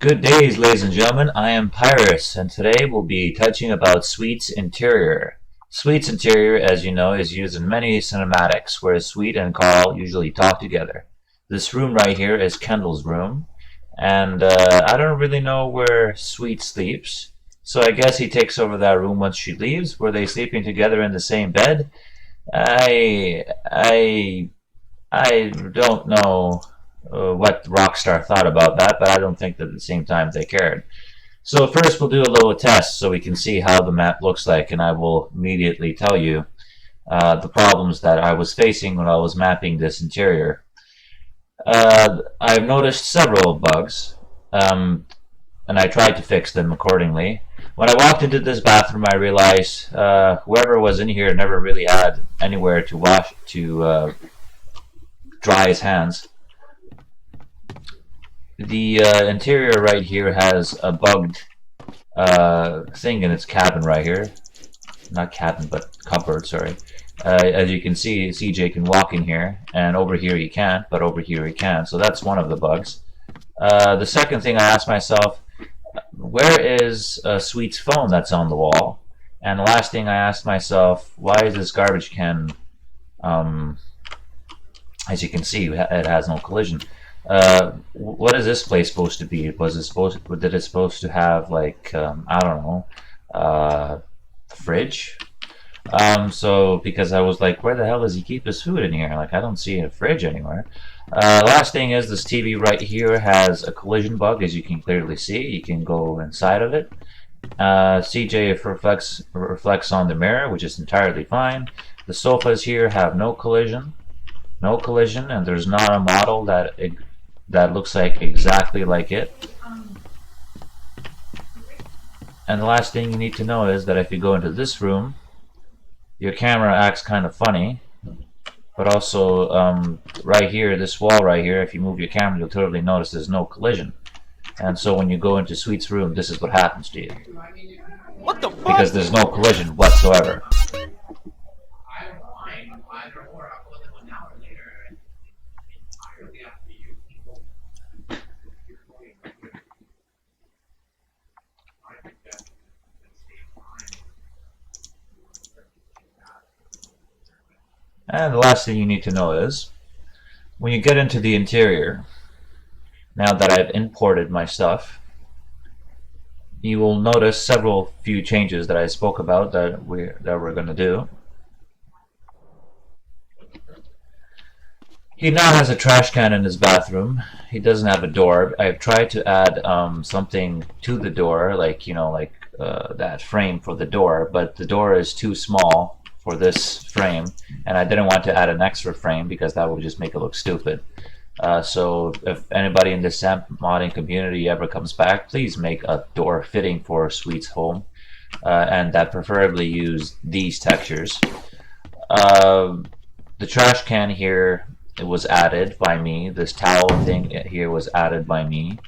Good days, ladies and gentlemen. I am Pyrus, and today we'll be touching about Sweet's interior. Sweet's interior, as you know, is used in many cinematics, where Sweet and Carl usually talk together. This room right here is Kendl's room, and I don't really know where Sweet sleeps, so I guess he takes over that room once she leaves. Were they sleeping together in the same bed? I, I, I don't know what Rockstar thought about that, but I don't think that at the same time they cared. So first we'll do a little test so we can see how the map looks like, and I will immediately tell you the problems that I was facing when I was mapping this interior. I've noticed several bugs, and I tried to fix them accordingly. When I walked into this bathroom, I realized whoever was in here never really had anywhere to dry his hands. The interior right here has a bugged thing in its cabin right here. Not cabin, but cupboard, sorry. As you can see, CJ can walk in here, and over here he can't, but over here he can. So that's one of the bugs. The second thing I asked myself, where is Sweet's phone that's on the wall? And the last thing I asked myself, why is this garbage can, as you can see, it has no collision. What is this place supposed to be? Did it supposed to have, like, I don't know, fridge? So because I was like, where the hell does he keep his food in here? Like, I don't see a fridge anywhere. Last thing is, this TV right here has a collision bug, as you can clearly see. You can go inside of it. CJ reflects on the mirror, which is entirely fine. The sofas here have no collision, and there's not a model that looks like exactly like it. And the last thing you need to know is that if you go into this room, your camera acts kind of funny, but also right here, this wall right here, if you move your camera, you'll totally notice there's no collision. And so when you go into Sweet's room, this is what happens to you. What the fuck? Because there's no collision whatsoever. And the last thing you need to know is, when you get into the interior, now that I've imported my stuff, you will notice few changes that I spoke about that we're going to do. He now has a trash can in his bathroom. He doesn't have a door. I've tried to add something to the door, like, you know, like that frame for the door, but the door is too small for this frame, and I didn't want to add an extra frame because that would just make it look stupid. So if anybody in the SAMP modding community ever comes back, please make a door fitting for Sweet's home, and that preferably use these textures. The trash can here, it was added by me. This towel thing here was added by me.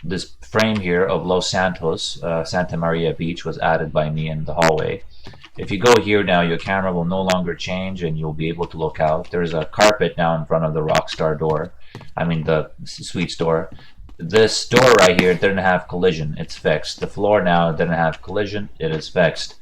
This frame here of Los Santos, Santa Maria Beach, was added by me in the hallway. If you go here now, your camera will no longer change and you'll be able to look out. There's a carpet now in front of the Rockstar door. I mean the Sweet's door. This door right here didn't have collision. It's fixed. The floor now didn't have collision. It is fixed.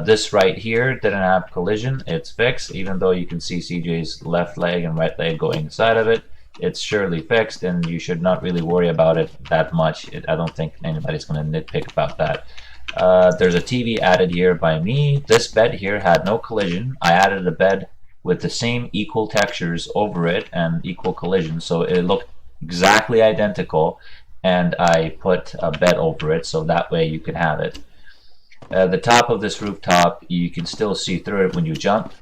This right here didn't have collision. It's fixed. Even though you can see CJ's left leg and right leg going inside of it, it's surely fixed, and you should not really worry about it that much. I don't think anybody's going to nitpick about that. There's a TV added here by me. This bed here had no collision. I added a bed with the same equal textures over it and equal collision, so it looked exactly identical, and I put a bed over it so that way you can have it. The top of this rooftop, you can still see through it when you jump,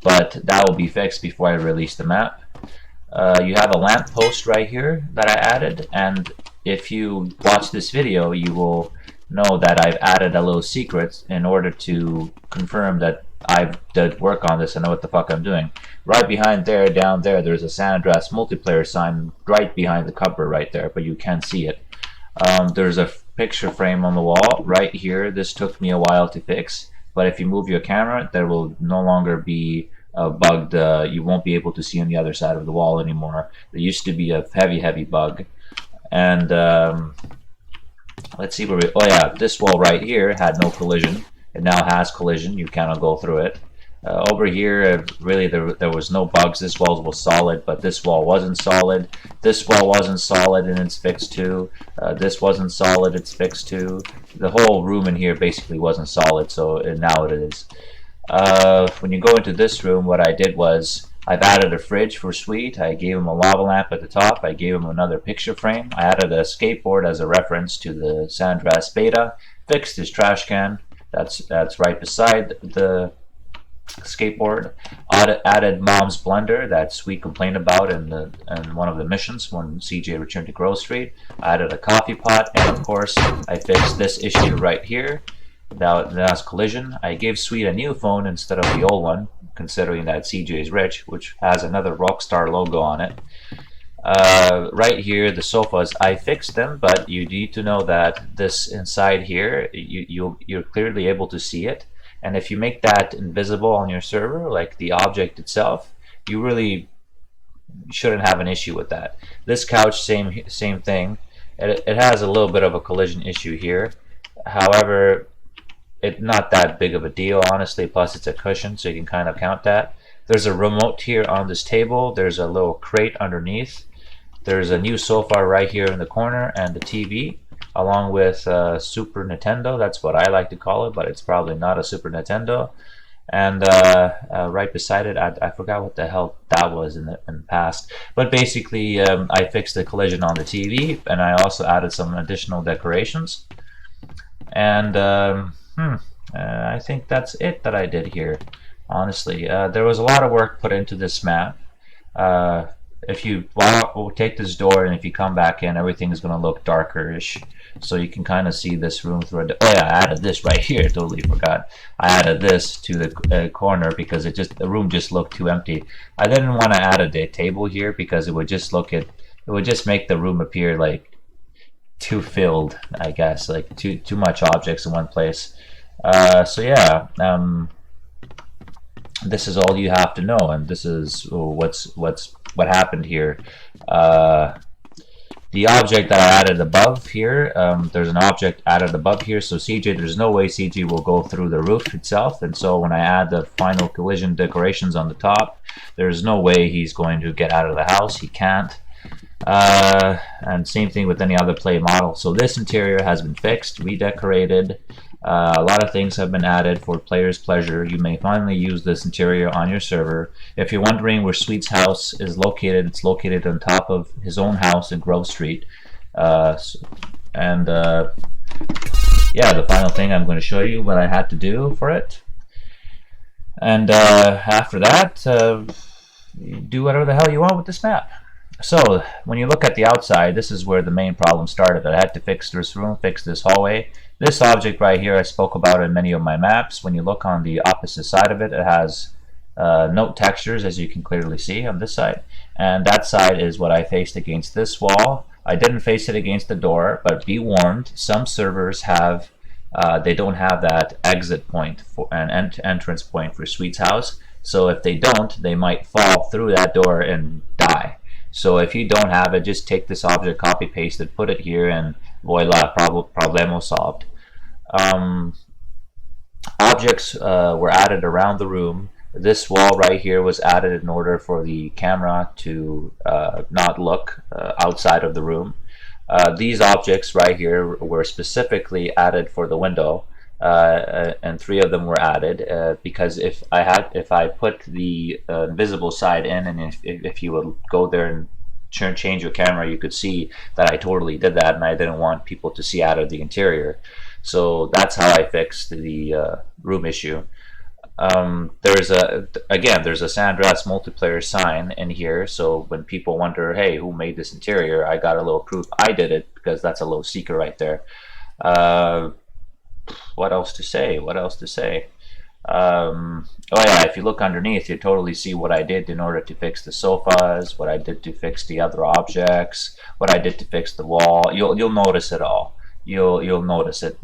but that will be fixed before I release the map. You have a lamp post right here that I added, and if you watch this video, you will know that I've added a little secret in order to confirm that I've did work on this and know what the fuck I'm doing. Right behind there, down there, there's a San Andreas multiplayer sign right behind the cupboard right there, but you can't see it. There's a picture frame on the wall right here. This took me a while to fix, but if you move your camera, there will no longer be bugged. You won't be able to see on the other side of the wall anymore. There used to be a heavy bug, And let's see where we, oh yeah, this wall right here had no collision. It now has collision. You cannot go through it. Over here, really there was no bugs. This wall was solid, but this wall wasn't solid. This wall wasn't solid and it's fixed too. This wasn't solid, it's fixed too. The whole room in here basically wasn't solid, so now it is. When you go into this room, what I did was I've added a fridge for Suite. I gave him a lava lamp at the top. I gave him another picture frame. I added a skateboard as a reference to the San Andreas beta. Fixed his trash can. That's right beside the skateboard. Added Mom's blender that Suite complained about in one of the missions when CJ returned to Grove Street. I added a coffee pot, and of course I fixed this issue right here. That's collision. I gave Suite a new phone instead of the old one, considering that CJ is rich, which has another Rockstar logo on it. Right here, the sofas, I fixed them, but you need to know that this inside here, you're clearly able to see it. And if you make that invisible on your server, like the object itself, you really shouldn't have an issue with that. This couch, same thing. It has a little bit of a collision issue here. However, it's not that big of a deal, honestly. Plus, it's a cushion, so you can kind of count that. There's a remote here on this table. There's a little crate underneath. There's a new sofa right here in the corner, and the TV, along with Super Nintendo. That's what I like to call it, but it's probably not a Super Nintendo. And right beside it, I forgot what the hell that was in the past. But basically, I fixed the collision on the TV, and I also added some additional decorations. And I think that's it that I did here. Honestly, there was a lot of work put into this map. If you we'll take this door, and if you come back in, everything is going to look darker-ish. So you can kind of see this room through it. Oh yeah, I added this right here. Totally forgot. I added this to the corner because the room just looked too empty. I didn't want to add a table here because it would just make the room appear like too filled, I guess, like too much objects in one place. So yeah, this is all you have to know, and this is what happened here. The object that I added above here, there's an object added above here, so CJ, there's no way CJ will go through the roof itself, and so when I add the final collision decorations on the top, there's no way he's going to get out of the house. He can't. And same thing with any other play model. So this interior has been fixed, redecorated. A lot of things have been added for players' pleasure. You may finally use this interior on your server. If you're wondering where Sweet's house is located, it's located on top of his own house in Grove Street. Yeah, the final thing, I'm going to show you what I had to do for it. And after that, do whatever the hell you want with this map. So when you look at the outside, this is where the main problem started. I had to fix this room, fix this hallway. This object right here I spoke about in many of my maps. When you look on the opposite side of it, it has note textures, as you can clearly see on this side. And that side is what I faced against this wall. I didn't face it against the door, but be warned, some servers have, they don't have that exit point for an entrance point for Sweet's house. So if they don't, they might fall through that door and die. So if you don't have it, just take this object, copy paste it, put it here, and voila, problemo solved. Objects were added around the room. This wall right here was added in order for the camera to not look outside of the room. These objects right here were specifically added for the window, and 3 of them were added because if I put the invisible side in, and if you would go there and change your camera, you could see that I totally did that, and I didn't want people to see out of the interior. So that's how I fixed the room issue. There's a San Andreas multiplayer sign in here, so when people wonder, hey, who made this interior, I got a little proof I did it, because that's a little secret right there. What else to say? Oh yeah, if you look underneath, you totally see what I did in order to fix the sofas, what I did to fix the other objects, what I did to fix the wall. You'll notice it all. You'll notice it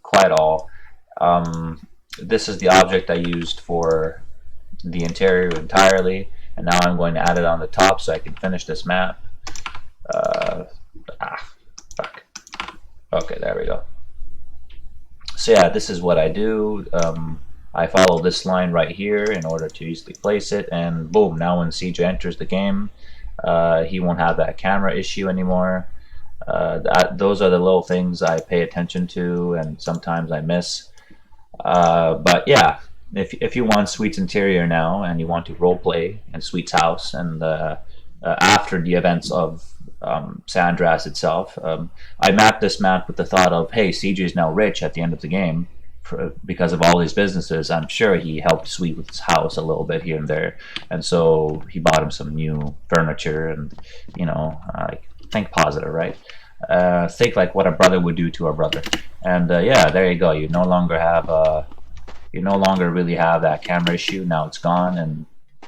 quite all. This is the object I used for the interior entirely, and now I'm going to add it on the top so I can finish this map. Fuck. Okay, there we go. So yeah, this is what I do. I follow this line right here in order to easily place it, and boom, now when CJ enters the game, he won't have that camera issue anymore. Those are the little things I pay attention to, and sometimes I miss. But yeah, if you want Sweet's interior now, and you want to roleplay in Sweet's house, and after the events of San Andreas itself, I mapped this map with the thought of, hey, CJ is now rich at the end of the game because of all his businesses. I'm sure he helped Sweet with his house a little bit here and there, and so he bought him some new furniture, and think positive, right? Think like what a brother would do to a brother, and yeah, there you go. You no longer really have that camera issue. Now it's gone, and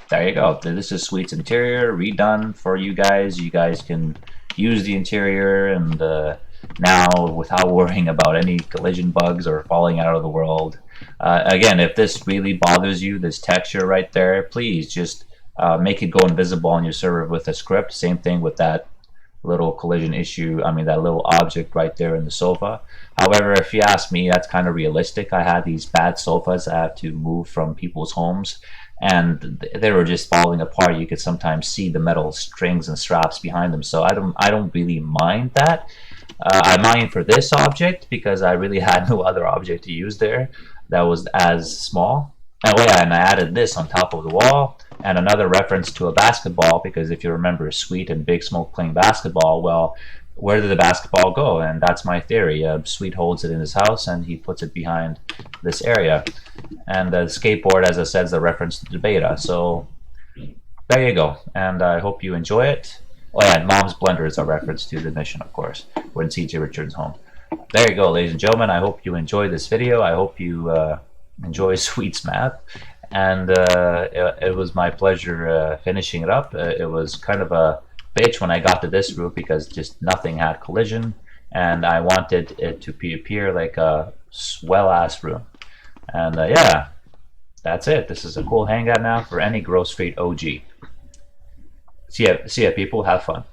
there you go. This is Sweet's interior redone for you guys. You guys can use the interior, and now without worrying about any collision bugs or falling out of the world. Again, if this really bothers you, this texture right there, please just make it go invisible on your server with a script. Same thing with that little collision issue, that little object right there in the sofa. However, if you ask me, that's kind of realistic. I had these bad sofas I had to move from people's homes, and they were just falling apart. You could sometimes see the metal strings and straps behind them, so I don't really mind that. I mind for this object because I really had no other object to use there that was as small. Oh yeah, and I added this on top of the wall, and another reference to a basketball, because if you remember Sweet and Big Smoke playing basketball, well, where did the basketball go? And that's my theory. Sweet holds it in his house, and he puts it behind this area. And the skateboard, as I said, is a reference to the beta. So there you go, and I hope you enjoy it. Oh yeah, and Mom's Blender is a reference to the mission, of course, when CJ returns home. There you go, ladies and gentlemen. I hope you enjoyed this video. I hope you enjoy Sweet's map, and it was my pleasure finishing it up. It was kind of a bitch when I got to this route because just nothing had collision, and I wanted it to appear like a swell-ass room. And yeah, that's it. This is a cool hangout now for any Grove Street OG. See ya, people. Have fun.